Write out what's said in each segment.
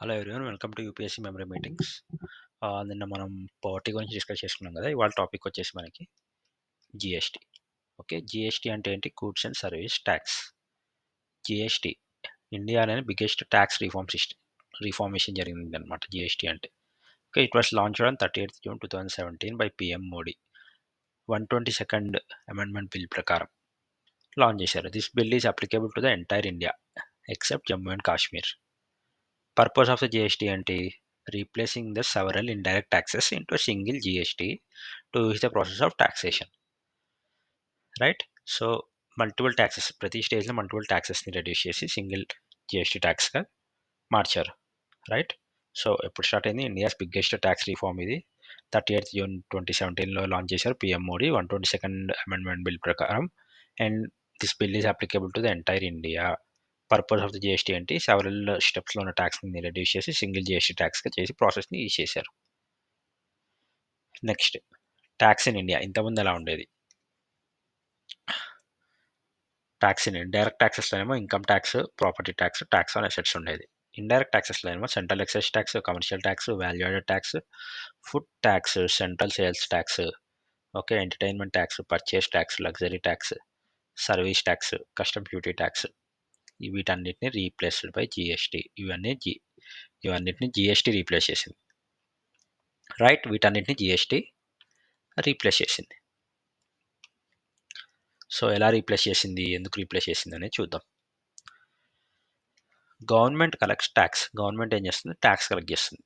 Hello everyone, welcome to UPSC memory meetings. నిన్న మనం poverty గురించి డిస్కస్ చేసుకున్నాం కదా. ఇవాళ టాపిక్ వచ్చేసి మనకి జిఎస్టీ. ఓకే, జిఎస్టీ అంటే ఏంటి? Goods and service tax. GST India అనేది బిగ్గెస్ట్ ట్యాక్స్ రిఫార్మేషన్ జరిగింది అనమాట జిఎస్టీ అంటే. Okay, it was launch on 30th June 2017 by PM Modi. 122nd amendment bill ప్రకారం లాంచ్ చేశారు. This bill is applicable to the entire India except Jammu and Kashmir. Purpose of the GST and replacing the several indirect taxes into a single GST to ease the process of taxation. Right? So multiple taxes, ప్రతి స్టేజ్లో multiple ట్యాక్సెస్ని reduce చేసి single GST ట్యాక్స్గా మార్చారు. Right? So ఎప్పుడు start అయింది? India's biggest tax reform ఇది. 30th June 2017లో లాంచ్ చేశారు PM Modi 122nd amendment bill ప్రకారం. And this bill is applicable to the entire India. Purpose of the GST అంటే సెవరల్ స్టెప్స్లో ఉన్న ట్యాక్స్ని రెడ్యూస్ చేసి సింగిల్ జిఎస్టీ ట్యాక్స్గా చేసి ప్రాసెస్ని ఈజ్ చేశారు. నెక్స్ట్, ట్యాక్స్ ఇన్ ఇండియా ఇంతకుముందు ఎలా ఉండేది? ట్యాక్స్ ఇన్ డైరెక్ట్ ట్యాక్సెస్లో ఏమో income tax, property tax, tax on assets ఉండేది. ఇండైరెక్ట్ ట్యాక్సెస్లో ఏమో central excise tax, commercial tax, value added tax, food tax, central sales tax, okay, entertainment tax, purchase tax, luxury tax, service tax, custom duty tax. వీటన్నిటిని replaced by GST. ఇవన్నిటిని GST replace చేసింది. Right? వీటన్నిటిని GST replace చేసింది. So ఎలా replace చేసింది, ఎందుకు replace చేసింది అనేది చూద్దాం. Government collects tax. గవర్నమెంట్ ఏం చేస్తుంది? ట్యాక్స్ కలెక్ట్ చేస్తుంది.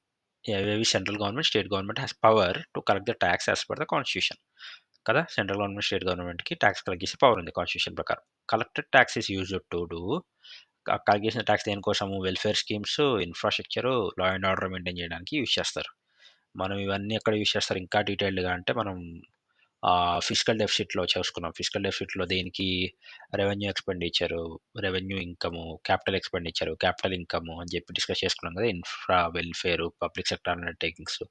ఏవేవి? Central government, state government has power to collect the tax as per the constitution కదా. సెంట్రల్ గవర్నమెంట్, స్టేట్ గవర్నమెంట్కి ట్యాక్స్ కలెక్ట్ చేసే పవర్ ఉంది కాన్స్టిట్యూషన్ ప్రకారం. Collected tax is used to do. Collect చేసిన ట్యాక్స్ దేనికోసము? Welfare schemes, infrastructure, law and order maintain చేయడానికి use చేస్తారు. మనం ఇవన్నీ ఎక్కడ యూజ్ చేస్తారు ఇంకా డీటెయిల్డ్గా అంటే మనం ఫిజికల్ డెఫిసిట్లో చూసుకున్నాం. ఫిజికల్ డెఫిసిట్లో దేనికి? Revenue expenditure, revenue income, capital expenditure, capital income అని చెప్పి డిస్కస్ చేసుకున్నాం కదా. Infra, welfare, public sector undertakings,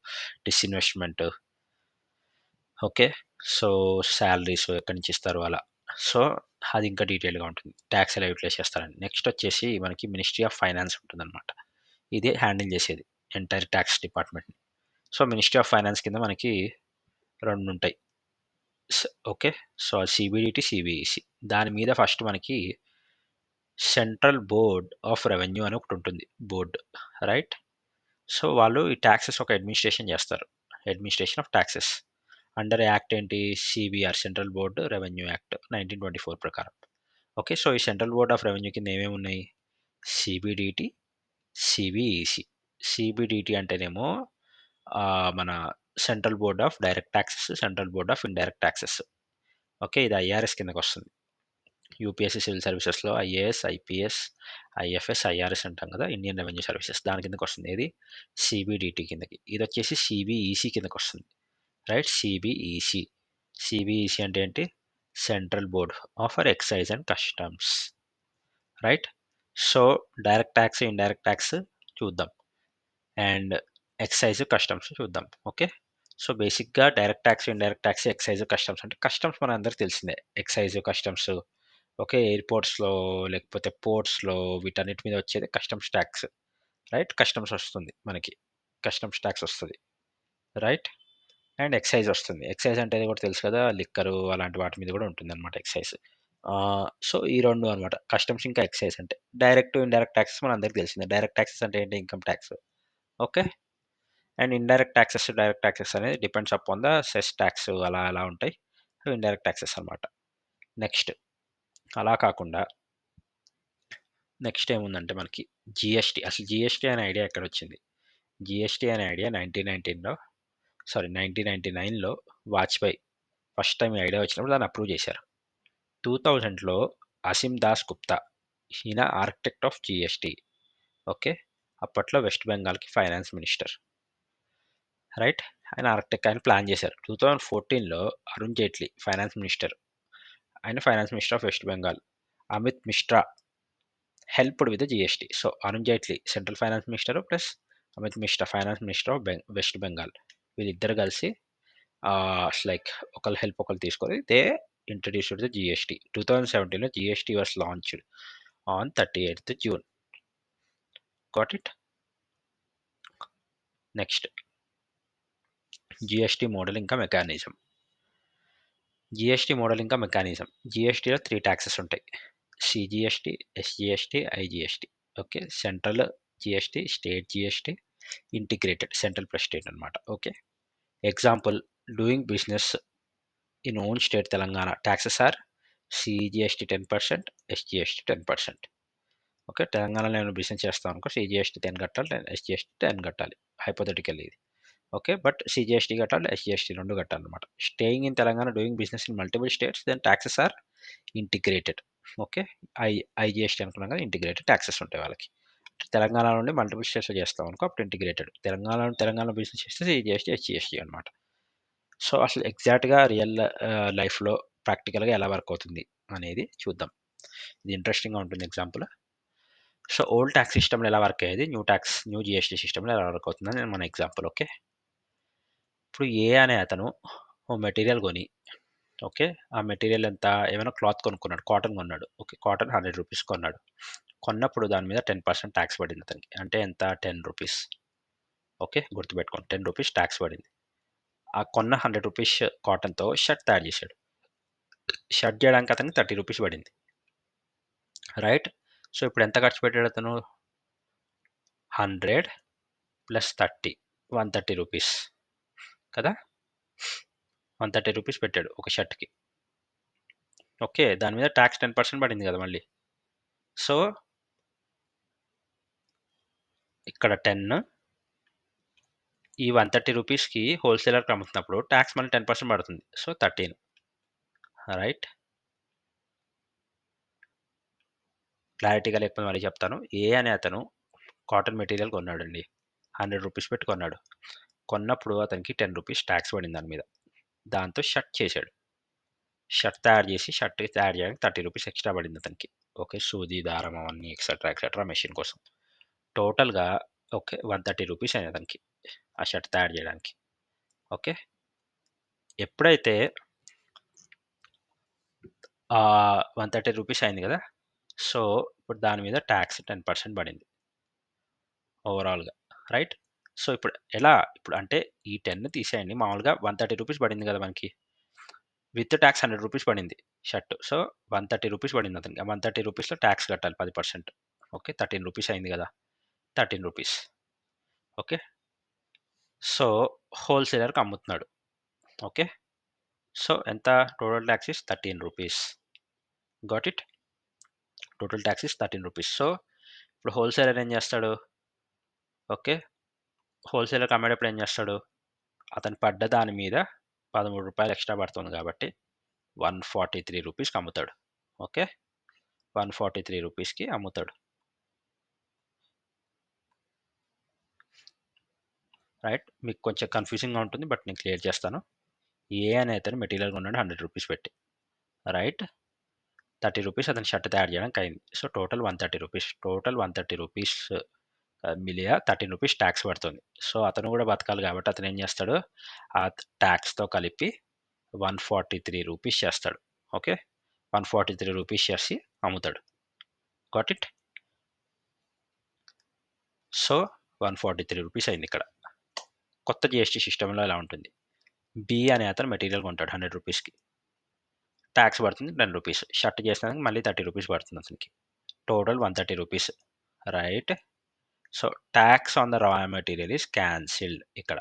disinvestment, okay, so salaries ఎక్కడి నుంచి ఇస్తారు అలా. సో అది ఇంకా డీటెయిల్గా ఉంటుంది ట్యాక్స్ ఎలా యూటిలైజ్ చేస్తారని. నెక్స్ట్ వచ్చేసి మనకి మినిస్ట్రీ ఆఫ్ ఫైనాన్స్ ఉంటుందన్నమాట. ఇదే హ్యాండిల్ చేసేది ఎంటైర్ ట్యాక్స్ డిపార్ట్మెంట్ని. సో మినిస్ట్రీ ఆఫ్ ఫైనాన్స్ కింద మనకి రెండు ఉంటాయి. Okay, so CBDT, CBEC. దాని మీద ఫస్ట్ మనకి సెంట్రల్ బోర్డ్ ఆఫ్ రెవెన్యూ అని ఒకటి ఉంటుంది, బోర్డ్. రైట్? సో వాళ్ళు ఈ ట్యాక్సెస్ ఒక అడ్మినిస్ట్రేషన్ చేస్తారు, administration of taxes. Under act ఏంటి? CBR, central board revenue act 1924 ప్రకారం. ఓకే, సో ఈ సెంట్రల్ బోర్డ్ ఆఫ్ రెవెన్యూ కింద ఏమేమి ఉన్నాయి? CBDT, CBEC. సిబిడిటి అంటేనేమో మన central board of direct taxes, central board of indirect taxes. Okay, ఇది ఐఆర్ఎస్ కిందకి వస్తుంది. యూపీఎస్సీ సివిల్ సర్వీసెస్లో ఐఏఎస్, ఐపీఎస్, ఐఎఫ్ఎస్, ఐఆర్ఎస్ అంటాం కదా, ఇండియన్ రెవెన్యూ సర్వీసెస్. దాని కిందకి వస్తుంది. ఇది సిబిడిటి కిందకి. ఇది వచ్చేసి సిబిఈసి కిందకి వస్తుంది. రైట్? సిబిఈసి. సిబిఈసి అంటే ఏంటి? Central board of excise and customs. Right? So direct tax, indirect tax చూద్దాం, అండ్ ఎక్సైజ్, కస్టమ్స్ చూద్దాం. ఓకే, సో బేసిక్గా direct tax, indirect tax, excise, customs. అంటే కస్టమ్స్ మన అందరికి తెలిసిందే, ఎక్సైజ్, కస్టమ్స్. ఓకే, ఎయిర్పోర్ట్స్లో లేకపోతే పోర్ట్స్లో వీటన్నిటి మీద వచ్చేది కస్టమ్స్ ట్యాక్స్. రైట్? కస్టమ్స్ వస్తుంది మనకి, కస్టమ్స్ ట్యాక్స్ వస్తుంది. రైట్? అండ్ ఎక్సైజ్ వస్తుంది. ఎక్సైజ్ అంటే కూడా తెలుసు కదా, లిక్కరు అలాంటి వాటి మీద కూడా ఉంటుంది అనమాట ఎక్సైజ్. సో ఈ రెండు అనమాట, కస్టమ్స్ ఇంకా ఎక్సైజ్. అంటే డైరెక్ట్, ఇండైరెక్ట్ ట్యాక్సెస్ మన అందరికి తెలిసిందే. డైరెక్ట్ ట్యాక్సెస్ అంటే ఏంటి? Income tax. Okay, and indirect taxes, direct taxes అనేది depends upon the cess tax, అలా అలా ఉంటాయి. ఇండైరెక్ట్ ట్యాక్సెస్ అనమాట. నెక్స్ట్, అలా కాకుండా నెక్స్ట్ ఏముందంటే మనకి జిఎస్టీ. అసలు జిఎస్టీ అనే ఐడియా ఎక్కడ వచ్చింది? జిఎస్టీ అనే ఐడియా 1999లో వాజ్పేయి ఫస్ట్ టైం ఈ ఐడియా వచ్చినప్పుడు దాన్ని అప్రూవ్ చేశారు. 2000లో అసీమ్ దాస్ గుప్తా, ఈయన ఆర్కిటెక్ట్ ఆఫ్ జిఎస్టీ. ఓకే, అప్పట్లో వెస్ట్ బెంగాల్కి ఫైనాన్స్ మినిస్టర్. రైట్? ఆయన ఆర్కిటెక్ట్, ఆయన ప్లాన్ చేశారు. 2014లో అరుణ్ జైట్లీ ఫైనాన్స్ మినిస్టర్, ఆయన finance minister of west Bengal. Amit Mishra helped with GST. So Arun Jaitley central finance minister plus Amit Mishra finance minister of west Bengal, వీళ్ళిద్దరు కలిసి లైక్ ఒకళ్ళ హెల్ప్ ఒకళ్ళు తీసుకొని దే ఇంట్రడ్యూస్డ్ ద జిఎస్టీ. 2017లో GST was launched on 30th June. Got it? Next GST model ఇంకా mechanism. GST model ఇంకా mechanism. జిఎస్టీలో 3 taxes ఉంటాయి. CGST, SGST, IGST. Okay. Central GST, state GST, integrated central plus state అనమాట. Okay. Example, doing business in own state Telangana taxes are CGST 10%, SGST 10%. Okay. తెలంగాణలో నేను business చేస్తాను అనుకో, CGST 10 కట్టాలి, SGST 10 కట్టాలి. హైపోథెటికల్ ఇది. ఓకే. బట్ సిజిఎస్టీ కట్టాలి, SGST 2 కట్టాలన్నమాట. Staying in Telangana, doing business in multiple states, then taxes are integrated. Okay. IGST అనుకున్నాం కదా, ఇంటిగ్రేటెడ్ ట్యాక్సెస్ ఉంటాయి వాళ్ళకి. తెలంగాణ నుండి మల్టిపుల్ స్టేట్స్లో చేస్తాం అనుకో, అప్పుడు ఇంటిగ్రేటెడ్. తెలంగాణలో బిజినెస్ చేస్తే సిజిఎస్టీ, హెచ్జిఎస్టీ అనమాట. సో అసలు ఎగ్జాక్ట్గా రియల్ లైఫ్లో ప్రాక్టికల్గా ఎలా వర్క్ అవుతుంది అనేది చూద్దాం. ఇది ఇంట్రెస్టింగ్గా ఉంటుంది ఎగ్జాంపుల్. సో ఓల్డ్ ట్యాక్స్ సిస్టమ్లో ఎలా వర్క్ అయ్యేది, న్యూ జిఎస్టీ సిస్టమ్లో ఎలా వర్క్ అవుతుందని మన ఎగ్జాంపుల్. ఓకే. ఇప్పుడు ఏ అనే అతను ఓ మెటీరియల్ కొని, ఓకే, ఆ మెటీరియల్ ఎంత, ఏమైనా క్లాత్ కొనుక్కున్నాడు, కాటన్ కొన్నాడు. ఓకే. కాటన్ 100 రూపీస్ కొన్నాడు. కొన్నప్పుడు దాని మీద 10% ట్యాక్స్ పడింది అతనికి. అంటే ఎంత, 10 రూపీస్. ఓకే. గుర్తుపెట్టుకోండి, 10 రూపీస్ ట్యాక్స్ పడింది. ఆ కొన్న 100 రూపీస్ కాటన్తో షర్ట్ తయారు చేశాడు. షర్ట్ చేయడానికి అతనికి 30 రూపీస్ పడింది. రైట్. సో ఇప్పుడు ఎంత ఖర్చు పెట్టాడు అతను, 100 ప్లస్ 30, 130 రూపీస్ కదా. 130 రూపీస్ పెట్టాడు ఒక షర్ట్కి. ఓకే. దాని మీద ట్యాక్స్ 10% పడింది కదా మళ్ళీ. సో ఇక్కడ 10, ఈ 130 రూపీస్కి హోల్సేలర్కి అమ్ముతున్నప్పుడు ట్యాక్స్ మళ్ళీ 10% పడుతుంది. సో 13. రైట్. క్లారిటీగా లేకపోతే మళ్ళీ చెప్తాను. ఏ అనే అతను కాటన్ మెటీరియల్ కొన్నాడండి, 100 రూపీస్ పెట్టి కొన్నాడు. కొన్నప్పుడు అతనికి 10 రూపీస్ ట్యాక్స్ పడింది దాని మీద. దాంతో షర్ట్ చేశాడు. షర్ట్ తయారు చేసి, షర్ట్ తయారు చేయడానికి 30 రూపీస్ ఎక్స్ట్రా పడింది అతనికి. ఓకే. సూది, దారం అవన్నీ ఎక్సెట్రా మెషిన్ కోసం. టోటల్గా ఓకే 130 రూపీస్ అయింది అతనికి ఆ షర్ట్ తయారు చేయడానికి. ఓకే. ఎప్పుడైతే 130 రూపీస్ అయింది కదా, సో ఇప్పుడు దాని మీద ట్యాక్స్ 10% పడింది ఓవరాల్గా. రైట్. సో ఇప్పుడు ఎలా, ఇప్పుడు అంటే ఈ 10 తీసేయండి, మామూలుగా 130 రూపీస్ పడింది కదా మనకి, విత్ ట్యాక్స్ 100 రూపీస్ పడింది షర్ట్. సో 130 రూపీస్ పడింది అతనికి. 130 రూపీస్లో ట్యాక్స్ కట్టాలి 10%. ఓకే. 13 రూపీస్ అయింది కదా, 13 రూపీస్. ఓకే. సో హోల్సేలర్కి అమ్ముతున్నాడు. ఓకే. సో ఎంత, total tax is 13 rupees. Got it. Total tax is 13 rupees. So ఇప్పుడు హోల్సేలర్ ఏం చేస్తాడు, ఓకే, హోల్సేలర్కి అమ్మేటప్పుడు ఏం చేస్తాడు, అతను పడ్డ దాని మీద 13 రూపాయలు ఎక్స్ట్రా పడుతుంది కాబట్టి 143 రూపీస్కి అమ్ముతాడు. ఓకే. 143 రూపీస్కి అమ్ముతాడు. రైట్. మీకు కొంచెం కన్ఫ్యూజింగ్గా ఉంటుంది, బట్ నేను క్లియర్ చేస్తాను. ఏ అనే అతను మెటీరియల్ కొన్నాడు 100 రూపీస్ పెట్టి. రైట్. 30 రూపీస్ అతను షర్ట్ తయారు చేయడానికి అయింది. So total 130 rupees. Total 130 rupees మిలియ 13 రూపీస్ ట్యాక్స్ పడుతుంది. సో అతను కూడా బతకాలి కాబట్టి అతను ఏం చేస్తాడు, ఆ ట్యాక్స్తో కలిపి 143 రూపీస్ చేస్తాడు. ఓకే. 143 రూపీస్ చేసి అమ్ముతాడు. Got it. సో 143 రూపీస్ అయింది ఇక్కడ. కొత్త జిఎస్టీ సిస్టంలో ఎలా ఉంటుంది, బి అనే అతను మెటీరియల్ కొంటాడు 100 రూపీస్కి, ట్యాక్స్ పడుతుంది 10 రూపీస్. షర్ట్ చేసినందుకు మళ్ళీ 30 రూపీస్ పడుతుంది అతనికి. Total 130 rupees. Right. So tax on the raw material is cancelled ఇక్కడ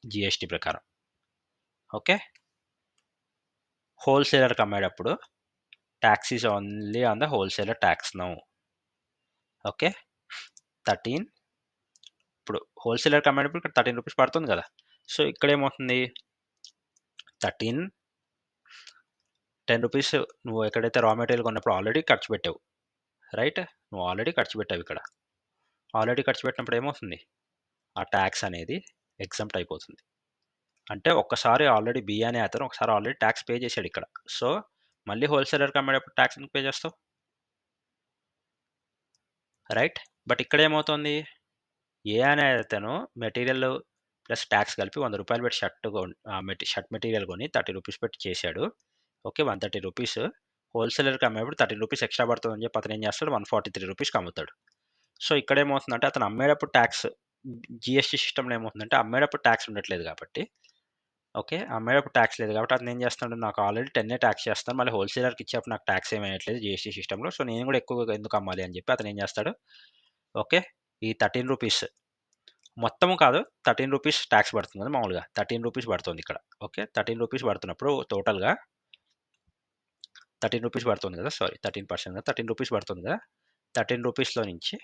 జిఎస్టీ ప్రకారం. ఓకే. హోల్సేలర్కి అమ్మేటప్పుడు tax is only on the wholesaler tax now. Okay. 13. ఇప్పుడు హోల్సేలర్కి అమ్మేటప్పుడు ఇక్కడ 13 రూపీస్ పడుతుంది కదా. సో ఇక్కడ ఏమవుతుంది, 13, 10 రూపీస్ నువ్వు ఎక్కడైతే రా మెటీరియల్ కొన్నప్పుడు ఆల్రెడీ ఖర్చు పెట్టావు. రైట్. నువ్వు ఆల్రెడీ ఖర్చు పెట్టావు ఇక్కడ. ఆల్రెడీ ఖర్చు పెట్టినప్పుడు ఏమవుతుంది, ఆ ట్యాక్స్ అనేది ఎగ్జంప్ట్ అయిపోతుంది. అంటే ఒక్కసారి ఆల్రెడీ బి అనే అతను ఒకసారి ఆల్రెడీ ట్యాక్స్ పే చేశాడు ఇక్కడ. సో మళ్ళీ హోల్సేలర్కి అమ్మేటప్పుడు ట్యాక్స్ ఎందుకు పే చేస్తావు. రైట్. బట్ ఇక్కడ ఏమవుతుంది, ఏ అనే అతను మెటీరియల్ ప్లస్ ట్యాక్స్ కలిపి 100 రూపాయలు పెట్టి షర్ట్ మెటీరియల్ కొని 30 రూపీస్ పెట్టి చేశాడు. ఓకే. 130 రూపీస్. హోల్సేలర్కి అమ్మేటప్పుడు 13 రూపీస్ ఎక్స్ట్రా పడుతుందని చెప్పి అతను ఏం చేస్తాడు, 143 రూపీస్కి అమ్ముతాడు. సో ఇక్కడ ఏమవుతుందంటే అతను అమ్మేటప్పుడు ట్యాక్స్ జీఎస్టీ సిస్టమ్‌లో ఏమవుతుందంటే అమ్మేటప్పుడు ట్యాక్స్ ఉండట్లేదు కాబట్టి ఓకే. అమ్మేటప్పుడు ట్యాక్స్ లేదు కాబట్టి అతనేం చేస్తున్నాడు, నాకు ఆల్రెడీ 10 ట్యాక్స్ చేస్తాను. మళ్ళీ హోల్‌సేలర్‌కి ఇచ్చేప్పుడు నాకు ట్యాక్స్ ఏమి వేయట్లేదు జీఎస్టీ సిస్టమ్‌లో. సో, నేను కూడా ఎక్కువగా ఎందుకు అమ్మాలి అని చెప్పి అతనేం చేస్తాడు, ఓకే. ఈ రూ. 13 మొత్తము కాదు, రూ. 13 ట్యాక్స్ పడుతుంది కదా మామూలుగా. రూ. 13 పడుతుంది ఇక్కడ. ఓకే. రూ. 13 పడుతున్నప్పుడు టోటల్‌గా రూ. 13 పడుతుంది కదా! సారీ 13% కదా! రూ. 13 పడుతుంది కదా! రూ. 13లో నుంచి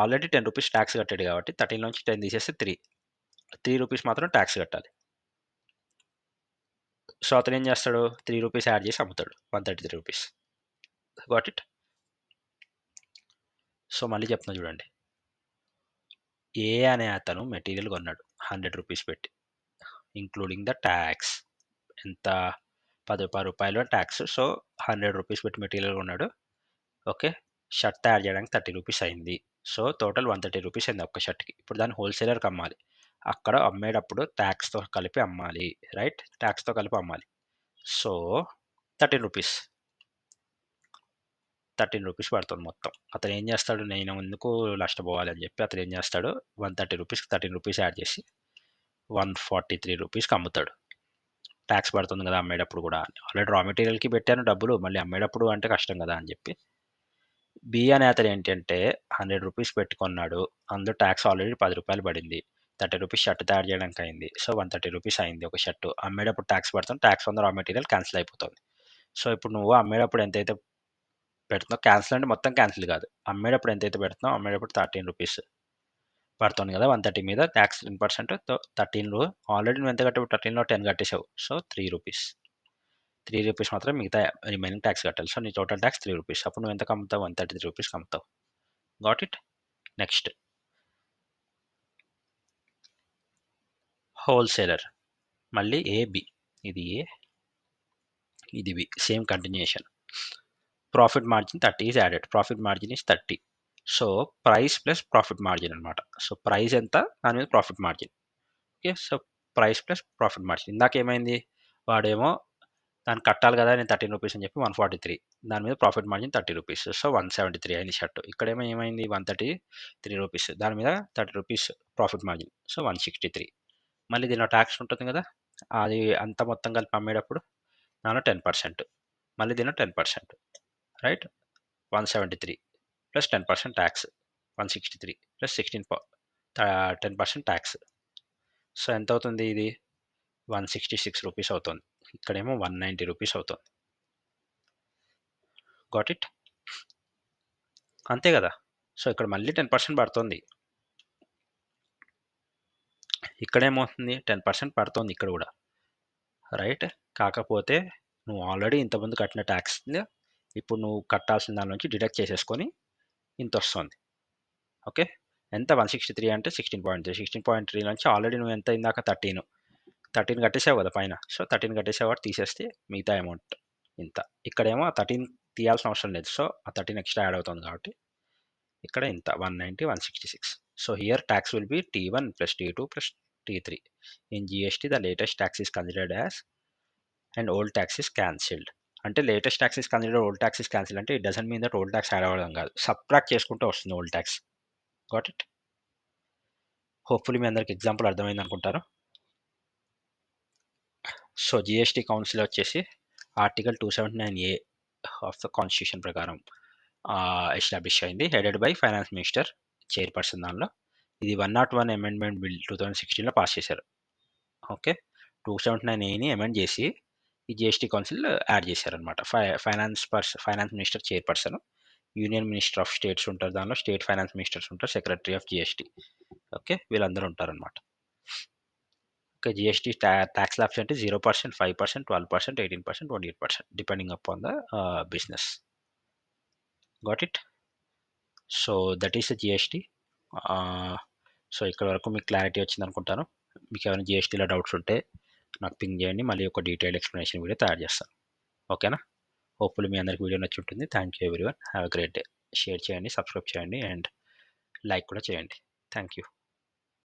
ఆల్రెడీ రూ. 10 ట్యాక్స్ కట్టాడు కాబట్టి 13 నుంచి 10 తీసేస్తే 3 రూపీస్ మాత్రం ట్యాక్స్ కట్టాలి. సో, అతనేం చేస్తాడు, రూ. 3 యాడ్ చేసి అమ్ముతాడు. రూ. 133. Got it? సో, మళ్ళీ చెప్తున్నా చూడండి. ఏ అనే అతను మెటీరియల్ కొన్నాడు రూ. 100 పెట్టి. Including the tax. ఎంత? రూ. 10 ట్యాక్స్. సో, రూ. 100 పెట్టి మెటీరియల్ కొన్నాడు. ఓకే. షర్ట్ తయారు చేయడానికి రూ. 30 అయింది. సో, టోటల్ రూ. 130 అయింది ఒక్క షర్ట్‌కి. ఇప్పుడు దాన్ని హోల్‌సేలర్‌కి అమ్మాలి. అక్కడ అమ్మేటప్పుడు ట్యాక్స్‌తో కలిపి అమ్మాలి. రైట్? ట్యాక్స్‌తో కలిపి అమ్మాలి. సో, రూ. 13 పడుతుంది మొత్తం. అతను ఏం చేస్తాడు, నేను ఎందుకు నష్టపోవాలి అని చెప్పి అతను ఏం చేస్తాడు, రూ. 130కి యాడ్ చేసి రూ. 143కి అమ్ముతాడు. ట్యాక్స్ పడుతుంది కదా అమ్మేటప్పుడు కూడా. ఆల్రెడీ రా మెటీరియల్‌కి పెట్టాను డబ్బులు, మళ్ళీ అమ్మేటప్పుడు అంటే కష్టం కదా అని చెప్పి. బి అనే అతను ఏంటంటే రూ. 100 పెట్టి కొన్నాడు. అందులో ట్యాక్స్ ఆల్రెడీ రూ. 10 పడింది. రూ. 30 షర్ట్ తయారు చేయడానికి అయింది. సో, రూ. 130 అయింది ఒక షర్టు. అమ్మేటప్పుడు ట్యాక్స్ పడుతుంది. Tax on the raw material cancel అయిపోతుంది. సో, ఇప్పుడు నువ్వు అమ్మేటప్పుడు ఎంతైతే పెడుతున్నావు, క్యాన్సిల్ అంటే మొత్తం క్యాన్సిల్ కాదు. అమ్మేటప్పుడు ఎంతైతే పెడుతున్నావు, అమ్మేటప్పుడు రూ. 13 పడుతుంది కదా! 130 మీద ట్యాక్స్ 10% 13 ఆల్రెడీ నువ్వు ఎంత కట్టావు, 13లో 10 కట్టేసావు. సో, రూ. 3 మాత్రం మిగతా రిమైనింగ్ ట్యాక్స్ కట్టాలి. సో, నీ టోటల్ ట్యాక్స్ రూ. 3. అప్పుడు నువ్వు ఎంతకు అమ్ముతావు, రూ. 133కి అమ్ముతావు. Got it? Next wholesaler. మళ్ళీ బి. ఇది ఏ, ఇది B. Same continuation. Profit margin 30 is added. Profit margin is 30. So, price plus profit margin అనమాట. సో, ప్రైస్ ఎంత, దాని మీద profit margin. Okay. So, price plus profit margin. ఇందాకేమైంది, వాడేమో దాన్ని కట్టాలి కదా నేను రూ. 13 అని చెప్పి 143. దాని మీద ప్రాఫిట్ మార్జిన్ రూ. 30. సో, 173 అయింది షర్ట్. ఇక్కడేమో ఏమైంది, రూ. 133. దాని మీద రూ. 30 ప్రాఫిట్ మార్జిన్. సో, 163. మళ్ళీ దీనిలో ట్యాక్స్ ఉంటుంది కదా, అది అంత మొత్తం కలిపి అమ్మేటప్పుడు దానిలో 10%. మళ్ళీ దీనిలో 10%. Right? 173 plus 10% tax. 163 plus 10% tax. So, ఎంత అవుతుంది ఇది? రూ. 166 అవుతుంది. ఇక్కడేమో రూ. 190 అవుతుంది. Got it? అంతే కదా! సో, ఇక్కడ మళ్ళీ 10% పడుతుంది. ఇక్కడేమవుతుంది, 10% పడుతుంది ఇక్కడ కూడా. రైట్? కాకపోతే నువ్వు ఆల్రెడీ ఇంతకుముందు కట్టిన ట్యాక్స్‌ని ఇప్పుడు నువ్వు కట్టాల్సిన దాని నుంచి డిడక్ట్ చేసేసుకొని ఇంతొస్తుంది. ఓకే. ఎంత? 163 అంటే 16.3. 16.3 నుంచి ఆల్రెడీ నువ్వు ఎంత ఇందాక 13 కట్టేసావు కదా పైన. సో, 13 కట్టేసావు కాబట్టి తీసేస్తే మిగతా అమౌంట్ ఇంత. ఇక్కడేమో ఆ 13 తీయాల్సిన అవసరం లేదు. సో, ఆ 13 ఎక్స్‌ట్రా యాడ్ అవుతుంది కాబట్టి ఇక్కడ ఇంత 190, 166. So here tax will be T1 plus T2 plus T3. In GST, the latest tax is considered as and old tax is cancelled. అంటే latest tax is considered, old tax is cancel అంటే it doesn't mean that old tax add అవ్వడం కాదు, subtract చేసుకుంటూ వస్తుంది old tax. Got it? Hopefully మీ అందరికి example అర్థమైంది అనుకుంటారు. సో, జిఎస్టీ కౌన్సిల్ వచ్చేసి article 279A of the constitution ప్రకారం ఎస్టాబ్లిష్ అయింది. Headed by finance minister, chairperson దానిలో. ఇది 101 అమెండ్మెంట్ బిల్ 2016లో పాస్ చేశారు. ఓకే. 279Aని అమెండ్ చేసి ఈ జిఎస్టీ కౌన్సిల్ యాడ్ చేశారనమాట. Finance minister chairperson, union minister of states ఉంటారు దానిలో, స్టేట్ ఫైనాన్స్ మినిస్టర్స్ ఉంటారు, సెక్రటరీ ఆఫ్ జిఎస్టీ. ఓకే. వీళ్ళందరూ ఉంటారనమాట. ఓకే. జిఎస్టీ ట్యాక్స్ స్లాబ్స్ అంటే 0%, 5%, 12%, 18%, 28% depending upon the business. Got it? So, that is the GST. So, ఇక్కడ వరకు మీకు క్లారిటీ వచ్చింది అనుకుంటాను. మీకు ఏమైనా జిఎస్టీలో డౌట్స్ ఉంటే నాకు పింగ్ చేయండి, మళ్ళీ ఒక డీటెయిల్డ్ ఎక్స్ప్లెనేషన్ వీడియో తయారు చేస్తాను. ఓకేనా? హోప్ఫుల్లీ మీ అందరికి వీడియో నచ్చి ఉంటుంది. Thank you everyone. Have a great day. Share చేయండి, సబ్స్క్రైబ్ చేయండి అండ్ లైక్ కూడా చేయండి. Thank you.